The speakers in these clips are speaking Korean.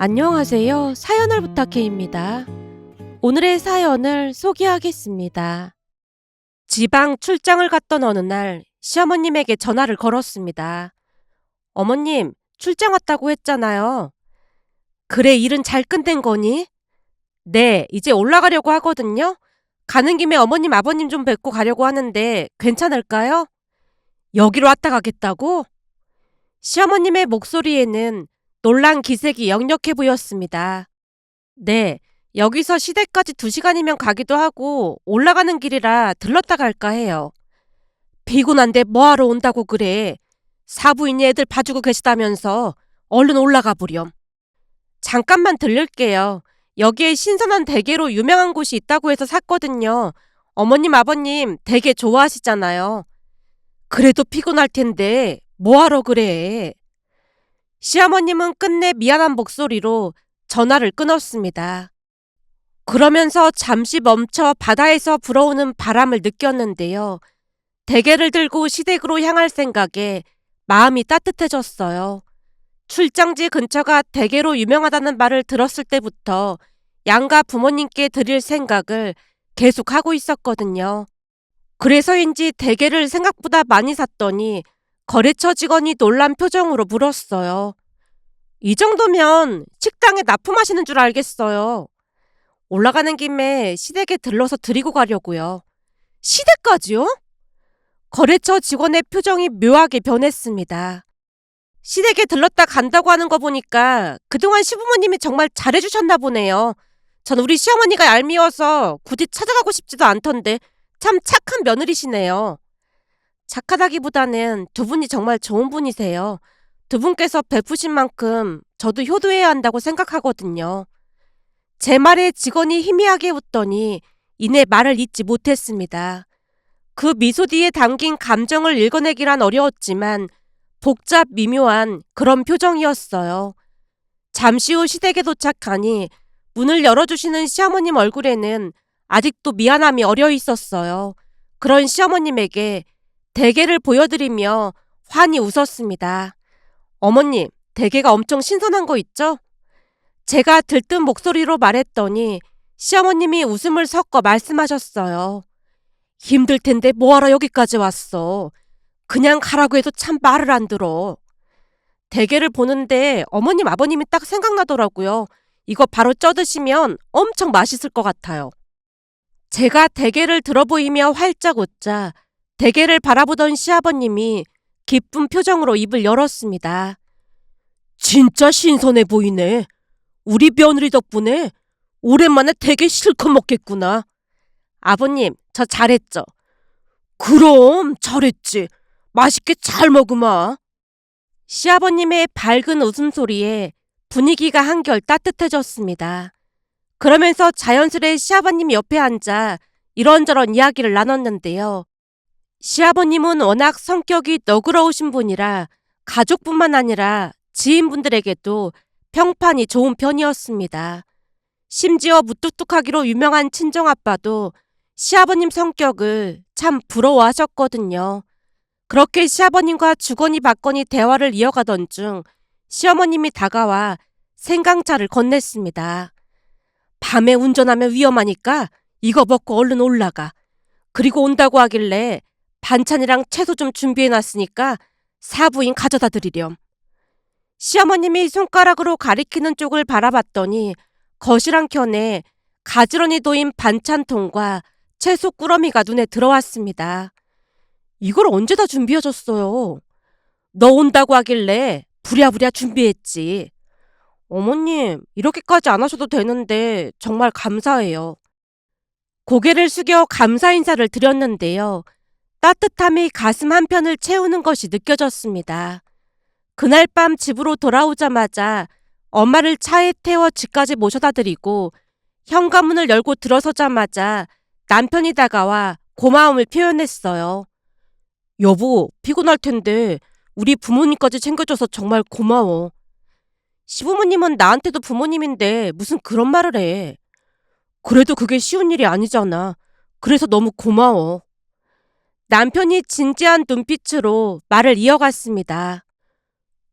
안녕하세요. 사연을 부탁해입니다. 오늘의 사연을 소개하겠습니다. 지방 출장을 갔던 어느 날 시어머님에게 전화를 걸었습니다. 어머님, 출장 왔다고 했잖아요. 그래, 일은 잘 끝낸 거니? 네, 이제 올라가려고 하거든요. 가는 김에 어머님, 아버님 좀 뵙고 가려고 하는데 괜찮을까요? 여기로 왔다 가겠다고? 시어머님의 목소리에는 놀란 기색이 역력해 보였습니다. 네, 여기서 시댁까지 2시간이면 가기도 하고 올라가는 길이라 들렀다 갈까 해요. 피곤한데 뭐하러 온다고 그래. 사부인이 애들 봐주고 계시다면서 얼른 올라가 보렴. 잠깐만 들를게요. 여기에 신선한 대게로 유명한 곳이 있다고 해서 샀거든요. 어머님, 아버님 대게 좋아하시잖아요. 그래도 피곤할 텐데 뭐하러 그래. 시어머님은 끝내 미안한 목소리로 전화를 끊었습니다. 그러면서 잠시 멈춰 바다에서 불어오는 바람을 느꼈는데요. 대게를 들고 시댁으로 향할 생각에 마음이 따뜻해졌어요. 출장지 근처가 대게로 유명하다는 말을 들었을 때부터 양가 부모님께 드릴 생각을 계속하고 있었거든요. 그래서인지 대게를 생각보다 많이 샀더니 거래처 직원이 놀란 표정으로 물었어요. 이 정도면 식당에 납품하시는 줄 알겠어요. 올라가는 김에 시댁에 들러서 드리고 가려고요. 시댁까지요? 거래처 직원의 표정이 묘하게 변했습니다. 시댁에 들렀다 간다고 하는 거 보니까 그동안 시부모님이 정말 잘해주셨나 보네요. 전 우리 시어머니가 얄미워서 굳이 찾아가고 싶지도 않던데 참 착한 며느리시네요. 착하다기보다는 두 분이 정말 좋은 분이세요. 두 분께서 베푸신 만큼 저도 효도해야 한다고 생각하거든요. 제 말에 직원이 희미하게 웃더니 이내 말을 잇지 못했습니다. 그 미소 뒤에 담긴 감정을 읽어내기란 어려웠지만 복잡 미묘한 그런 표정이었어요. 잠시 후 시댁에 도착하니 문을 열어주시는 시어머님 얼굴에는 아직도 미안함이 어려 있었어요. 그런 시어머님에게 대게를 보여드리며 환히 웃었습니다. 어머님, 대게가 엄청 신선한 거 있죠? 제가 들뜬 목소리로 말했더니 시어머님이 웃음을 섞어 말씀하셨어요. 힘들 텐데 뭐하러 여기까지 왔어. 그냥 가라고 해도 참 말을 안 들어. 대게를 보는데 어머님, 아버님이 딱 생각나더라고요. 이거 바로 쪄드시면 엄청 맛있을 것 같아요. 제가 대게를 들어보이며 활짝 웃자 대게를 바라보던 시아버님이 기쁜 표정으로 입을 열었습니다. 진짜 신선해 보이네. 우리 며느리 덕분에 오랜만에 대게 실컷 먹겠구나. 아버님, 저 잘했죠? 그럼 잘했지. 맛있게 잘 먹으마. 시아버님의 밝은 웃음소리에 분위기가 한결 따뜻해졌습니다. 그러면서 자연스레 시아버님 옆에 앉아 이런저런 이야기를 나눴는데요. 시아버님은 워낙 성격이 너그러우신 분이라 가족뿐만 아니라 지인분들에게도 평판이 좋은 편이었습니다. 심지어 무뚝뚝하기로 유명한 친정아빠도 시아버님 성격을 참 부러워하셨거든요. 그렇게 시아버님과 주거니 받거니 대화를 이어가던 중 시어머님이 다가와 생강차를 건넸습니다. 밤에 운전하면 위험하니까 이거 먹고 얼른 올라가. 그리고 온다고 하길래 반찬이랑 채소 좀 준비해놨으니까 사부인 가져다 드리렴. 시어머님이 손가락으로 가리키는 쪽을 바라봤더니 거실 한켠에 가지런히 놓인 반찬통과 채소 꾸러미가 눈에 들어왔습니다. 이걸 언제 다 준비하셨어요? 너 온다고 하길래 부랴부랴 준비했지. 어머님, 이렇게까지 안 하셔도 되는데 정말 감사해요. 고개를 숙여 감사 인사를 드렸는데요. 따뜻함이 가슴 한편을 채우는 것이 느껴졌습니다. 그날 밤 집으로 돌아오자마자 엄마를 차에 태워 집까지 모셔다 드리고 현관문을 열고 들어서자마자 남편이 다가와 고마움을 표현했어요. 여보, 피곤할 텐데 우리 부모님까지 챙겨줘서 정말 고마워. 시부모님은 나한테도 부모님인데 무슨 그런 말을 해. 그래도 그게 쉬운 일이 아니잖아. 그래서 너무 고마워. 남편이 진지한 눈빛으로 말을 이어갔습니다.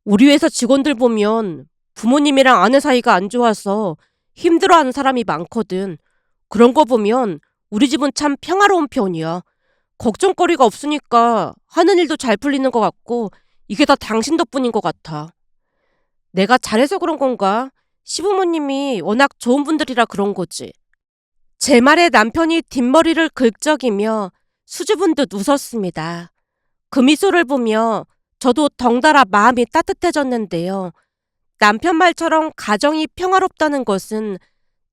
우리 회사 직원들 보면 부모님이랑 아내 사이가 안 좋아서 힘들어하는 사람이 많거든. 그런 거 보면 우리 집은 참 평화로운 편이야. 걱정거리가 없으니까 하는 일도 잘 풀리는 것 같고 이게 다 당신 덕분인 것 같아. 내가 잘해서 그런 건가? 시부모님이 워낙 좋은 분들이라 그런 거지. 제 말에 남편이 뒷머리를 긁적이며 수줍은 듯 웃었습니다. 그 미소를 보며 저도 덩달아 마음이 따뜻해졌는데요. 남편 말처럼 가정이 평화롭다는 것은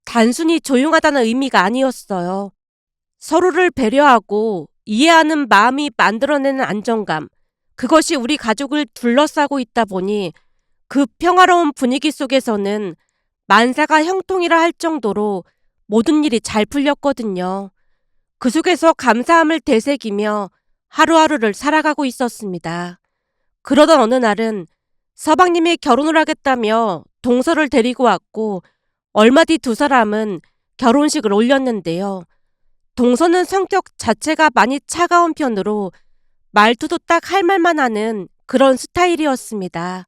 단순히 조용하다는 의미가 아니었어요. 서로를 배려하고 이해하는 마음이 만들어내는 안정감, 그것이 우리 가족을 둘러싸고 있다 보니 그 평화로운 분위기 속에서는 만사가 형통이라 할 정도로 모든 일이 잘 풀렸거든요. 그 속에서 감사함을 되새기며 하루하루를 살아가고 있었습니다. 그러던 어느 날은 서방님이 결혼을 하겠다며 동서를 데리고 왔고 얼마 뒤 두 사람은 결혼식을 올렸는데요. 동서는 성격 자체가 많이 차가운 편으로 말투도 딱 할 말만 하는 그런 스타일이었습니다.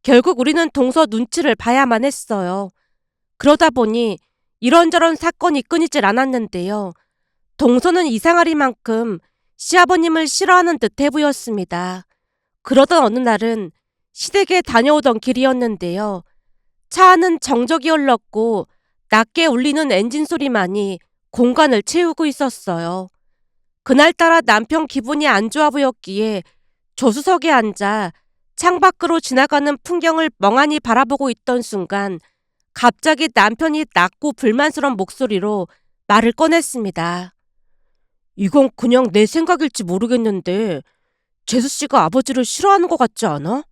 결국 우리는 동서 눈치를 봐야만 했어요. 그러다 보니 이런저런 사건이 끊이질 않았는데요. 동서는 이상하리만큼 시아버님을 싫어하는 듯해 보였습니다. 그러던 어느 날은 시댁에 다녀오던 길이었는데요. 차 안은 정적이 흘렀고 낮게 울리는 엔진 소리만이 공간을 채우고 있었어요. 그날따라 남편 기분이 안 좋아 보였기에 조수석에 앉아 창밖으로 지나가는 풍경을 멍하니 바라보고 있던 순간 갑자기 남편이 낮고 불만스러운 목소리로 말을 꺼냈습니다. 이건 그냥 내 생각일지 모르겠는데 재수 씨가 아버지를 싫어하는 것 같지 않아?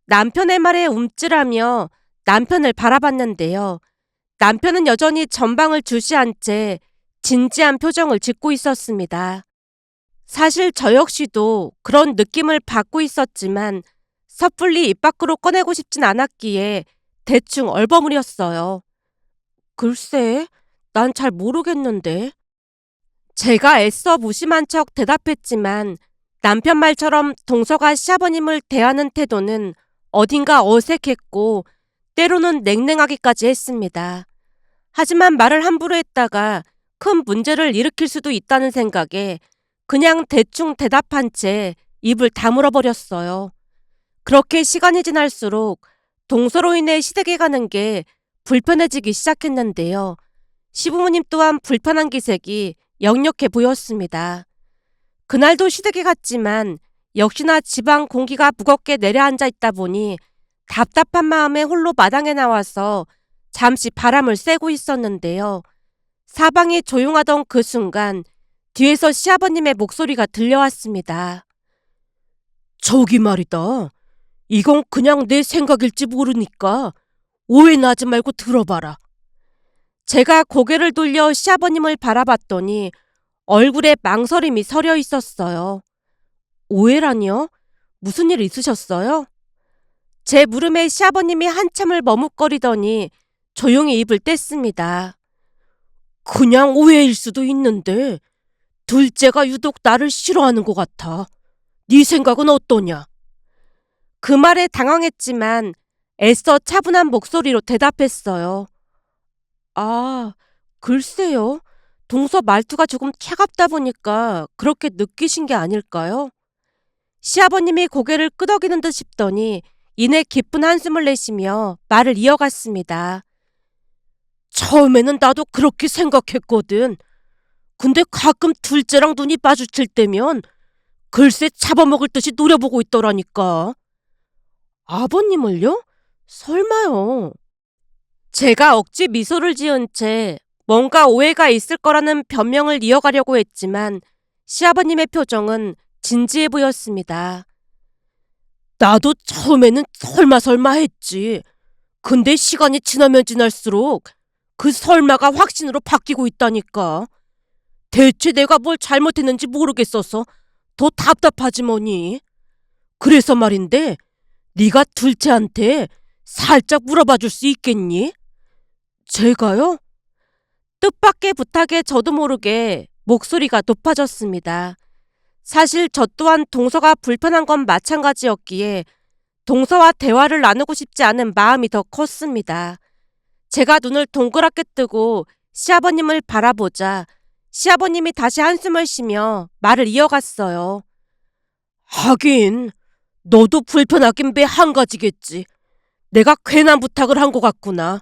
남편의 말에 움찔하며 남편을 바라봤는데요. 남편은 여전히 전방을 주시한 채 진지한 표정을 짓고 있었습니다. 사실 저 역시도 그런 느낌을 받고 있었지만 섣불리 입 밖으로 꺼내고 싶진 않았기에 대충 얼버무렸어요. 글쎄, 난 잘 모르겠는데. 제가 애써 무심한 척 대답했지만 남편 말처럼 동서가 시아버님을 대하는 태도는 어딘가 어색했고 때로는 냉랭하기까지 했습니다. 하지만 말을 함부로 했다가 큰 문제를 일으킬 수도 있다는 생각에 그냥 대충 대답한 채 입을 다물어 버렸어요. 그렇게 시간이 지날수록 동서로 인해 시댁에 가는 게 불편해지기 시작했는데요. 시부모님 또한 불편한 기색이 역력해 보였습니다. 그날도 시댁에 갔지만 역시나 집안 공기가 무겁게 내려앉아 있다 보니 답답한 마음에 홀로 마당에 나와서 잠시 바람을 쐬고 있었는데요. 사방이 조용하던 그 순간 뒤에서 시아버님의 목소리가 들려왔습니다. 저기 말이다. 이건 그냥 내 생각일지 모르니까 오해나지 말고 들어봐라. 제가 고개를 돌려 시아버님을 바라봤더니 얼굴에 망설임이 서려 있었어요. 오해라니요? 무슨 일 있으셨어요? 제 물음에 시아버님이 한참을 머뭇거리더니 조용히 입을 뗐습니다. 그냥 오해일 수도 있는데 둘째가 유독 나를 싫어하는 것 같아. 네 생각은 어떠냐? 그 말에 당황했지만 애써 차분한 목소리로 대답했어요. 아, 글쎄요. 동서 말투가 조금 차갑다 보니까 그렇게 느끼신 게 아닐까요? 시아버님이 고개를 끄덕이는 듯 싶더니 이내 깊은 한숨을 내쉬며 말을 이어갔습니다. 처음에는 나도 그렇게 생각했거든. 근데 가끔 둘째랑 눈이 마주칠 때면 글쎄 잡아먹을 듯이 노려보고 있더라니까. 아버님을요? 설마요. 제가 억지 미소를 지은 채 뭔가 오해가 있을 거라는 변명을 이어가려고 했지만 시아버님의 표정은 진지해 보였습니다. 나도 처음에는 설마 했지. 근데 시간이 지나면 지날수록 그 설마가 확신으로 바뀌고 있다니까. 대체 내가 뭘 잘못했는지 모르겠어서 더 답답하지 뭐니. 그래서 말인데 네가 둘째한테 살짝 물어봐 줄 수 있겠니? 제가요? 뜻밖의 부탁에 저도 모르게 목소리가 높아졌습니다. 사실 저 또한 동서가 불편한 건 마찬가지였기에 동서와 대화를 나누고 싶지 않은 마음이 더 컸습니다. 제가 눈을 동그랗게 뜨고 시아버님을 바라보자 시아버님이 다시 한숨을 쉬며 말을 이어갔어요. 하긴 너도 불편하긴 매 한 가지겠지. 내가 괜한 부탁을 한 것 같구나.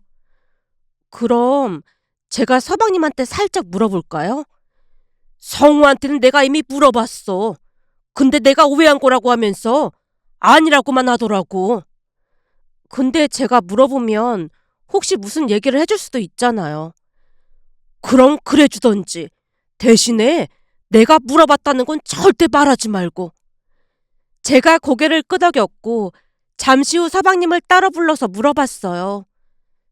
그럼 제가 서방님한테 살짝 물어볼까요? 성우한테는 내가 이미 물어봤어. 근데 내가 오해한 거라고 하면서 아니라고만 하더라고. 근데 제가 물어보면 혹시 무슨 얘기를 해줄 수도 있잖아요. 그럼 그래 주던지. 대신에 내가 물어봤다는 건 절대 말하지 말고. 제가 고개를 끄덕였고 잠시 후 서방님을 따로 불러서 물어봤어요.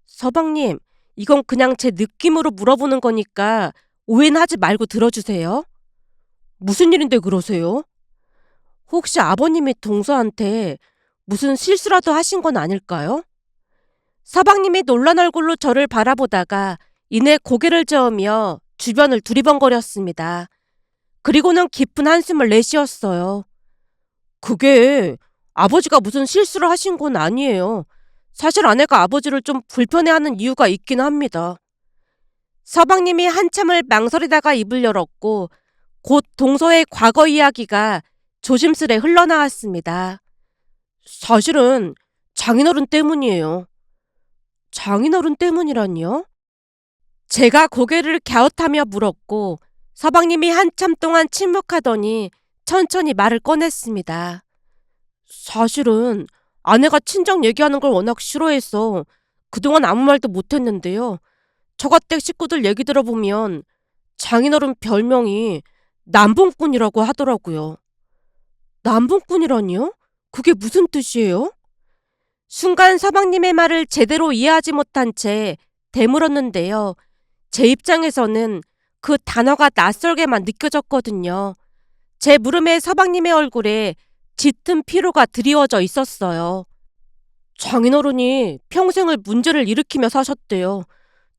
서방님, 이건 그냥 제 느낌으로 물어보는 거니까 오해는 하지 말고 들어주세요. 무슨 일인데 그러세요? 혹시 아버님이 동서한테 무슨 실수라도 하신 건 아닐까요? 서방님이 놀란 얼굴로 저를 바라보다가 이내 고개를 저으며 주변을 두리번거렸습니다. 그리고는 깊은 한숨을 내쉬었어요. 그게 아버지가 무슨 실수를 하신 건 아니에요. 사실 아내가 아버지를 좀 불편해하는 이유가 있긴 합니다. 서방님이 한참을 망설이다가 입을 열었고 곧 동서의 과거 이야기가 조심스레 흘러나왔습니다. 사실은 장인어른 때문이에요. 장인어른 때문이라니요? 제가 고개를 갸웃하며 물었고 서방님이 한참 동안 침묵하더니 천천히 말을 꺼냈습니다. 사실은 아내가 친정 얘기하는 걸 워낙 싫어해서 그동안 아무 말도 못했는데요. 처가댁 식구들 얘기 들어보면 장인어른 별명이 남봉꾼이라고 하더라고요. 남봉꾼이라니요? 그게 무슨 뜻이에요? 순간 서방님의 말을 제대로 이해하지 못한 채 되물었는데요. 제 입장에서는 그 단어가 낯설게만 느껴졌거든요. 제 물음에 서방님의 얼굴에 짙은 피로가 드리워져 있었어요. 장인어른이 평생을 문제를 일으키며 사셨대요.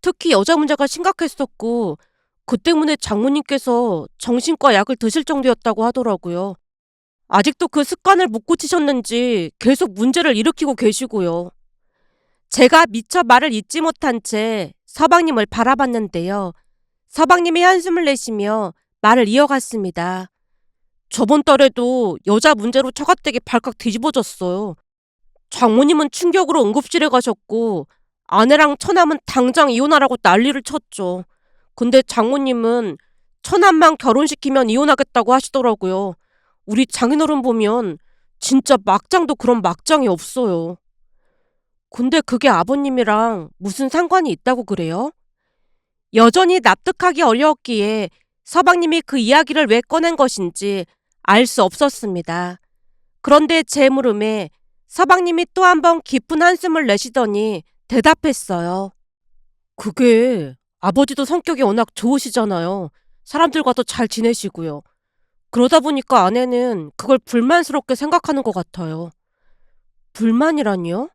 특히 여자 문제가 심각했었고 그 때문에 장모님께서 정신과 약을 드실 정도였다고 하더라고요. 아직도 그 습관을 못 고치셨는지 계속 문제를 일으키고 계시고요. 제가 미처 말을 잇지 못한 채 서방님을 바라봤는데요. 서방님이 한숨을 내쉬며 말을 이어갔습니다. 저번 달에도 여자 문제로 처가댁이 발칵 뒤집어졌어요. 장모님은 충격으로 응급실에 가셨고 아내랑 처남은 당장 이혼하라고 난리를 쳤죠. 근데 장모님은 처남만 결혼시키면 이혼하겠다고 하시더라고요. 우리 장인어른 보면 진짜 막장도 그런 막장이 없어요. 근데 그게 아버님이랑 무슨 상관이 있다고 그래요? 여전히 납득하기 어려웠기에 서방님이 그 이야기를 왜 꺼낸 것인지 알 수 없었습니다. 그런데 제 물음에 서방님이 또 한 번 깊은 한숨을 내쉬더니 대답했어요. 그게 아버지도 성격이 워낙 좋으시잖아요. 사람들과도 잘 지내시고요. 그러다 보니까 아내는 그걸 불만스럽게 생각하는 것 같아요. 불만이라니요?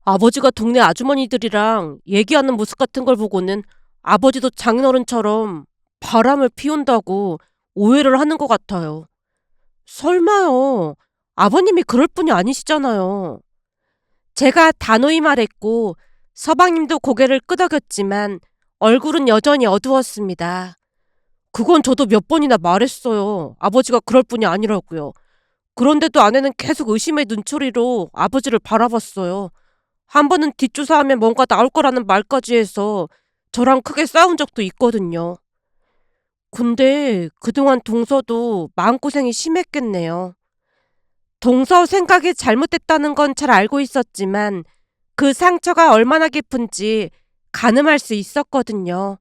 아버지가 동네 아주머니들이랑 얘기하는 모습 같은 걸 보고는 아버지도 장인어른처럼 바람을 피운다고 오해를 하는 것 같아요. 설마요. 아버님이 그럴 분이 아니시잖아요. 제가 단호히 말했고 서방님도 고개를 끄덕였지만 얼굴은 여전히 어두웠습니다. 그건 저도 몇 번이나 말했어요. 아버지가 그럴 분이 아니라고요. 그런데도 아내는 계속 의심의 눈초리로 아버지를 바라봤어요. 한 번은 뒷조사하면 뭔가 나올 거라는 말까지 해서 저랑 크게 싸운 적도 있거든요. 근데 그동안 동서도 마음고생이 심했겠네요. 동서 생각이 잘못됐다는 건 잘 알고 있었지만 그 상처가 얼마나 깊은지 가늠할 수 있었거든요.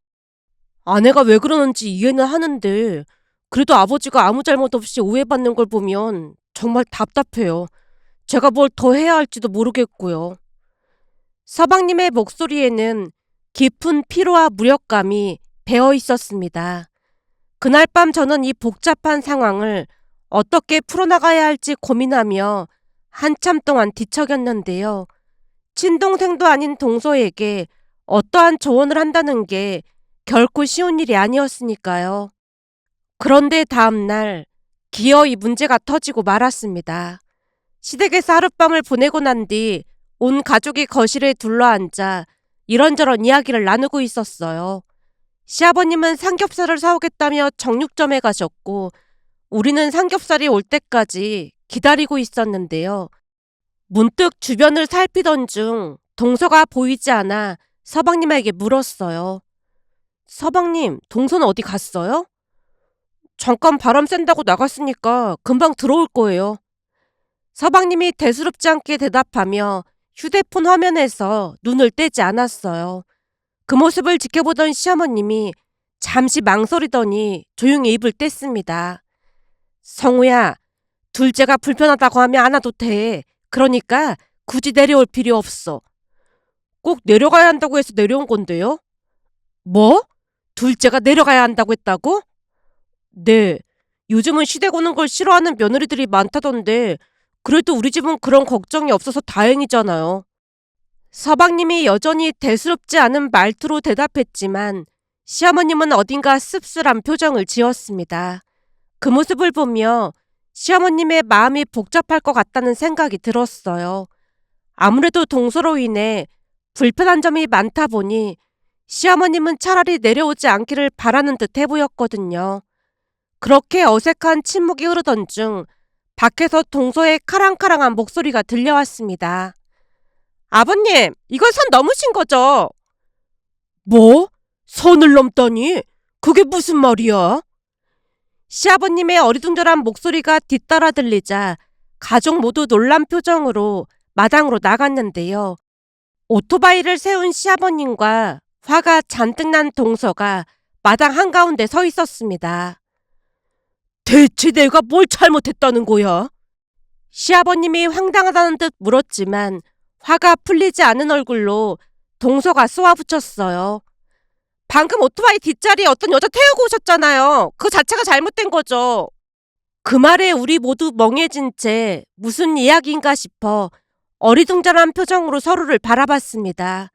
아내가 왜 그러는지 이해는 하는데 그래도 아버지가 아무 잘못 없이 오해받는 걸 보면 정말 답답해요. 제가 뭘 더 해야 할지도 모르겠고요. 서방님의 목소리에는 깊은 피로와 무력감이 배어 있었습니다. 그날 밤 저는 이 복잡한 상황을 어떻게 풀어나가야 할지 고민하며 한참 동안 뒤척였는데요. 친동생도 아닌 동서에게 어떠한 조언을 한다는 게 결코 쉬운 일이 아니었으니까요. 그런데 다음날 기어이 문제가 터지고 말았습니다. 시댁에서 하룻밤을 보내고 난 뒤 온 가족이 거실에 둘러앉아 이런저런 이야기를 나누고 있었어요. 시아버님은 삼겹살을 사오겠다며 정육점에 가셨고 우리는 삼겹살이 올 때까지 기다리고 있었는데요. 문득 주변을 살피던 중 동서가 보이지 않아 서방님에게 물었어요. 서방님, 동서는 어디 갔어요? 잠깐 바람 쐰다고 나갔으니까 금방 들어올 거예요. 서방님이 대수롭지 않게 대답하며 휴대폰 화면에서 눈을 떼지 않았어요. 그 모습을 지켜보던 시어머님이 잠시 망설이더니 조용히 입을 뗐습니다. 성우야, 둘째가 불편하다고 하면 안 와도 돼. 그러니까 굳이 내려올 필요 없어. 꼭 내려가야 한다고 해서 내려온 건데요. 뭐? 둘째가 내려가야 한다고 했다고? 네. 요즘은 시댁 오는 걸 싫어하는 며느리들이 많다던데 그래도 우리 집은 그런 걱정이 없어서 다행이잖아요. 서방님이 여전히 대수롭지 않은 말투로 대답했지만 시어머님은 어딘가 씁쓸한 표정을 지었습니다. 그 모습을 보며 시어머님의 마음이 복잡할 것 같다는 생각이 들었어요. 아무래도 동서로 인해 불편한 점이 많다 보니 시어머님은 차라리 내려오지 않기를 바라는 듯 해보였거든요. 그렇게 어색한 침묵이 흐르던 중 밖에서 동서의 카랑카랑한 목소리가 들려왔습니다. 아버님, 이건 선 넘으신 거죠? 뭐? 선을 넘다니? 그게 무슨 말이야? 시아버님의 어리둥절한 목소리가 뒤따라 들리자 가족 모두 놀란 표정으로 마당으로 나갔는데요. 오토바이를 세운 시아버님과 화가 잔뜩 난 동서가 마당 한가운데 서 있었습니다. 대체 내가 뭘 잘못했다는 거야? 시아버님이 황당하다는 듯 물었지만 화가 풀리지 않은 얼굴로 동서가 쏘아붙였어요. 방금 오토바이 뒷자리에 어떤 여자 태우고 오셨잖아요. 그 자체가 잘못된 거죠. 그 말에 우리 모두 멍해진 채 무슨 이야기인가 싶어 어리둥절한 표정으로 서로를 바라봤습니다.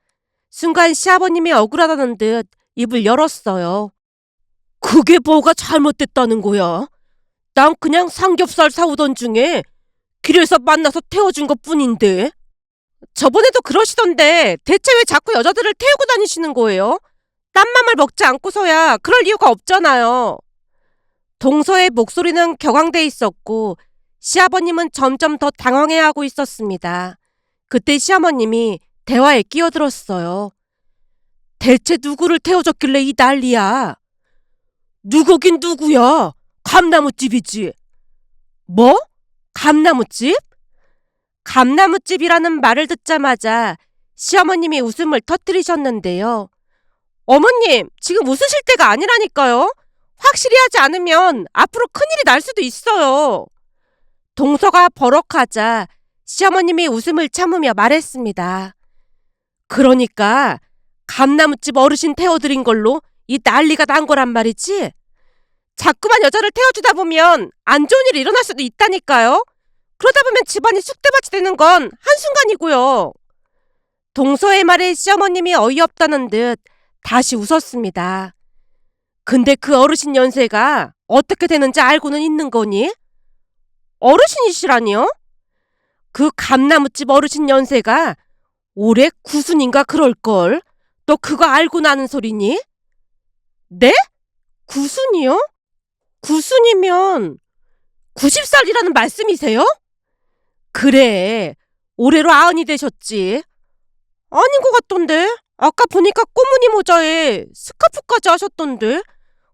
순간 시아버님이 억울하다는 듯 입을 열었어요. 그게 뭐가 잘못됐다는 거야? 난 그냥 삼겹살 사오던 중에 길에서 만나서 태워준 것뿐인데. 저번에도 그러시던데 대체 왜 자꾸 여자들을 태우고 다니시는 거예요? 딴 맘을 먹지 않고서야 그럴 이유가 없잖아요. 동서의 목소리는 격앙돼 있었고 시아버님은 점점 더 당황해하고 있었습니다. 그때 시어머님이 대화에 끼어들었어요. 대체 누구를 태워줬길래 이 난리야? 누구긴 누구야? 감나무집이지. 뭐? 감나무집? 감나무집이라는 말을 듣자마자 시어머님이 웃음을 터뜨리셨는데요. 어머님, 지금 웃으실 때가 아니라니까요. 확실히 하지 않으면 앞으로 큰일이 날 수도 있어요. 동서가 버럭하자 시어머님이 웃음을 참으며 말했습니다. 그러니까 감나무집 어르신 태워드린 걸로 이 난리가 난 거란 말이지? 자꾸만 여자를 태워주다 보면 안 좋은 일이 일어날 수도 있다니까요. 그러다 보면 집안이 쑥대밭이 되는 건 한순간이고요. 동서의 말에 시어머님이 어이없다는 듯 다시 웃었습니다. 근데 그 어르신 연세가 어떻게 되는지 알고는 있는 거니? 어르신이시라니요? 그 감나무집 어르신 연세가 올해 90인가 그럴걸? 너 그거 알고 나는 소리니? 네? 90이요? 90이면 90살이라는 말씀이세요? 그래, 올해로 90이 되셨지. 아닌 것 같던데? 아까 보니까 꼬무니 모자에 스카프까지 하셨던데?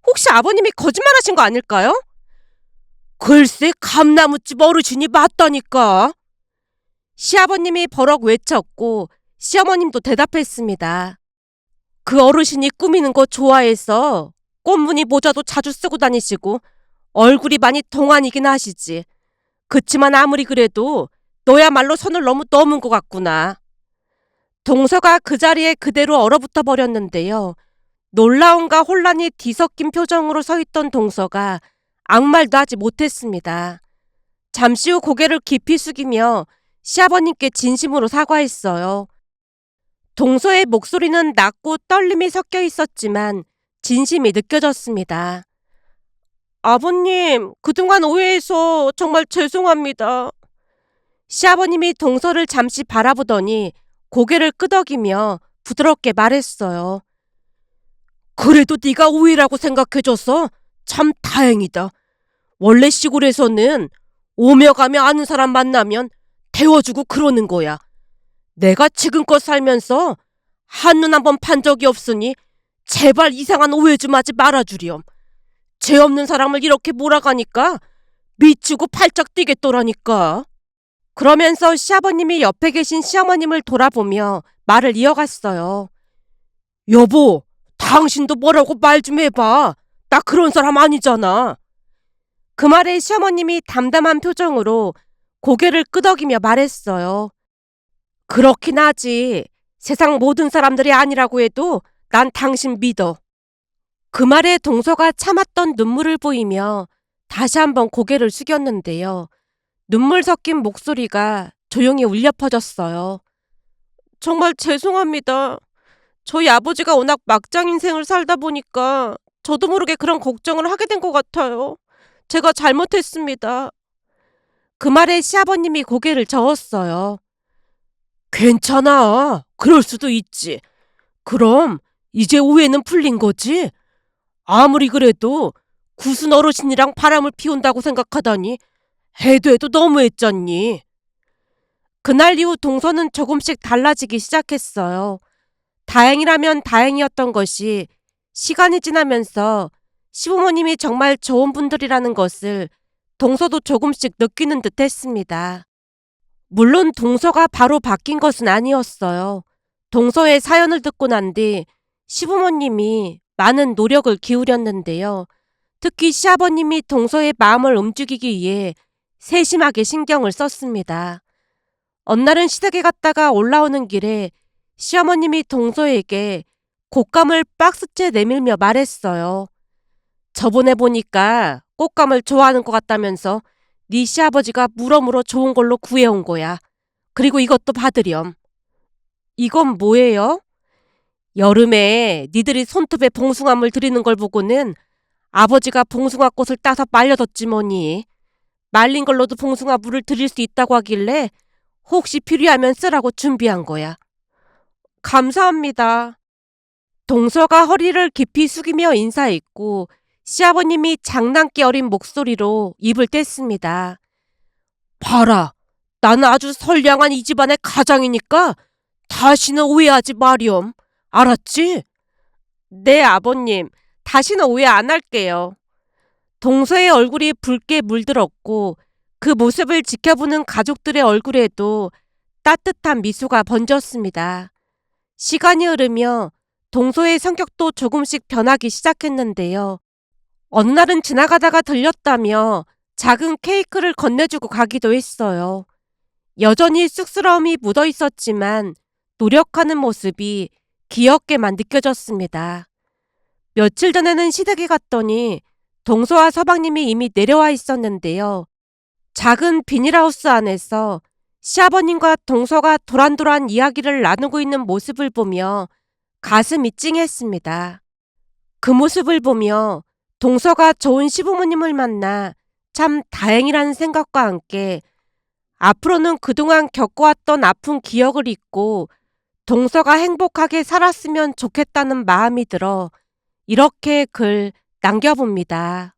혹시 아버님이 거짓말하신 거 아닐까요? 글쎄, 감나무집 어르신이 맞다니까. 시아버님이 버럭 외쳤고 시어머님도 대답했습니다. 그 어르신이 꾸미는 거 좋아해서 꽃무늬 모자도 자주 쓰고 다니시고 얼굴이 많이 동안이긴 하시지. 그치만 아무리 그래도 너야말로 선을 너무 넘은 것 같구나. 동서가 그 자리에 그대로 얼어붙어 버렸는데요. 놀라움과 혼란이 뒤섞인 표정으로 서 있던 동서가 아무 말도 하지 못했습니다. 잠시 후 고개를 깊이 숙이며 시아버님께 진심으로 사과했어요. 동서의 목소리는 낮고 떨림이 섞여 있었지만 진심이 느껴졌습니다. 아버님, 그동안 오해해서 정말 죄송합니다. 시아버님이 동서를 잠시 바라보더니 고개를 끄덕이며 부드럽게 말했어요. 그래도 네가 우위라고 생각해줘서 참 다행이다. 원래 시골에서는 오며 가며 아는 사람 만나면 데워주고 그러는 거야. 내가 지금껏 살면서 한눈 한번 판 적이 없으니 제발 이상한 오해 좀 하지 말아주렴. 죄 없는 사람을 이렇게 몰아가니까 미치고 팔짝 뛰겠더라니까. 그러면서 시아버님이 옆에 계신 시어머님을 돌아보며 말을 이어갔어요. 여보, 당신도 뭐라고 말 좀 해봐. 나 그런 사람 아니잖아. 그 말에 시어머님이 담담한 표정으로 고개를 끄덕이며 말했어요. 그렇긴 하지. 세상 모든 사람들이 아니라고 해도 난 당신 믿어. 그 말에 동서가 참았던 눈물을 보이며 다시 한번 고개를 숙였는데요. 눈물 섞인 목소리가 조용히 울려 퍼졌어요. 정말 죄송합니다. 저희 아버지가 워낙 막장 인생을 살다 보니까 저도 모르게 그런 걱정을 하게 된 것 같아요. 제가 잘못했습니다. 그 말에 시아버님이 고개를 저었어요. 괜찮아. 그럴 수도 있지. 그럼 이제 오해는 풀린 거지? 아무리 그래도 구순 어르신이랑 바람을 피운다고 생각하다니 해도 해도 너무했잖니. 그날 이후 동서는 조금씩 달라지기 시작했어요. 다행이라면 다행이었던 것이 시간이 지나면서 시부모님이 정말 좋은 분들이라는 것을 동서도 조금씩 느끼는 듯 했습니다. 물론 동서가 바로 바뀐 것은 아니었어요. 동서의 사연을 듣고 난 뒤 시부모님이 많은 노력을 기울였는데요. 특히 시아버님이 동서의 마음을 움직이기 위해 세심하게 신경을 썼습니다. 어느 날은 시댁에 갔다가 올라오는 길에 시어머님이 동서에게 곶감을 박스째 내밀며 말했어요. 저번에 보니까 꽃감을 좋아하는 것 같다면서 네 시아버지가 물어물어 좋은 걸로 구해온 거야. 그리고 이것도 받으렴. 이건 뭐예요? 여름에 니들이 손톱에 봉숭아물 들이는 걸 보고는 아버지가 봉숭아 꽃을 따서 말려뒀지 뭐니. 말린 걸로도 봉숭아 물을 드릴 수 있다고 하길래 혹시 필요하면 쓰라고 준비한 거야. 감사합니다. 동서가 허리를 깊이 숙이며 인사했고 시아버님이 장난기 어린 목소리로 입을 뗐습니다. 봐라, 나는 아주 선량한 이 집안의 가장이니까 다시는 오해하지 마렴. 알았지? 네, 아버님. 다시는 오해 안 할게요. 동서의 얼굴이 붉게 물들었고 그 모습을 지켜보는 가족들의 얼굴에도 따뜻한 미소가 번졌습니다. 시간이 흐르며 동서의 성격도 조금씩 변하기 시작했는데요. 어느 날은 지나가다가 들렸다며 작은 케이크를 건네주고 가기도 했어요. 여전히 쑥스러움이 묻어 있었지만 노력하는 모습이 귀엽게만 느껴졌습니다. 며칠 전에는 시댁에 갔더니 동서와 서방님이 이미 내려와 있었는데요. 작은 비닐하우스 안에서 시아버님과 동서가 도란도란 이야기를 나누고 있는 모습을 보며 가슴이 찡했습니다. 그 모습을 보며 동서가 좋은 시부모님을 만나 참 다행이라는 생각과 함께 앞으로는 그동안 겪어왔던 아픈 기억을 잊고 동서가 행복하게 살았으면 좋겠다는 마음이 들어 이렇게 글 남겨봅니다.